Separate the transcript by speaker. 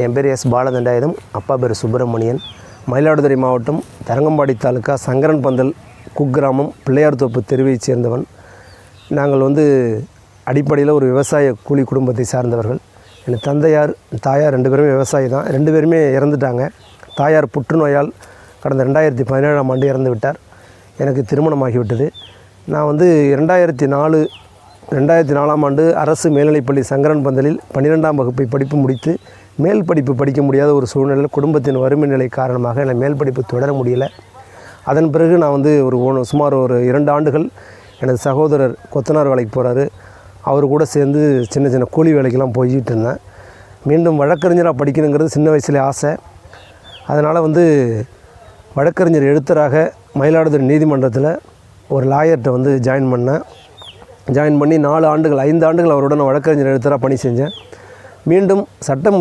Speaker 1: என் பேர் எஸ் பாலதண்டாயுதம், அப்பா பேர் சுப்பிரமணியன். மயிலாடுதுறை மாவட்டம் தரங்கம்பாடி தாலுக்கா சங்கரன் பந்தல் குக்கிராமம் பிள்ளையார் தோப்பு தெருவைச் சேர்ந்தவன். நாங்கள் அடிப்படையில் ஒரு விவசாய கூலி குடும்பத்தை சார்ந்தவர்கள். என் தந்தையார் தாயார் 2 பேருமே விவசாயி தான். 2 பேருமே இறந்துட்டாங்க. தாயார் புற்றுநோயால் கடந்த 2017ஆம் ஆண்டு இறந்து விட்டார். எனக்கு திருமணமாகிவிட்டது. நான் 2004ஆம் ஆண்டு அரசு மேல்நிலைப்பள்ளி சங்கரன் பந்தலில் 12ஆம் வகுப்பை படிப்பு முடித்து மேல் படிப்பு படிக்க முடியாத ஒரு சூழ்நிலையில் குடும்பத்தின் வறுமை நிலை காரணமாக என்னை மேல் படிப்பு தொடர முடியலை. அதன் பிறகு நான் சுமார் ஒரு 2 ஆண்டுகள் எனது சகோதரர் கொத்தனார் வேலைக்கு போகிறாரு. அவர் கூட சேர்ந்து சின்ன சின்ன கூலி வேலைக்கெல்லாம் போய்கிட்டு இருந்தேன். மீண்டும் வழக்கறிஞராக படிக்கணுங்கிறது சின்ன வயசுலேயே ஆசை. அதனால் வழக்கறிஞர் எழுத்தராக மயிலாடுதுறை நீதிமன்றத்தில் ஒரு லாயர்கிட்ட ஜாயின் பண்ணி 5 ஆண்டுகள் அவருடன் வழக்கறிஞர் எழுத்தராக பணி செஞ்சேன். மீண்டும் சட்டம்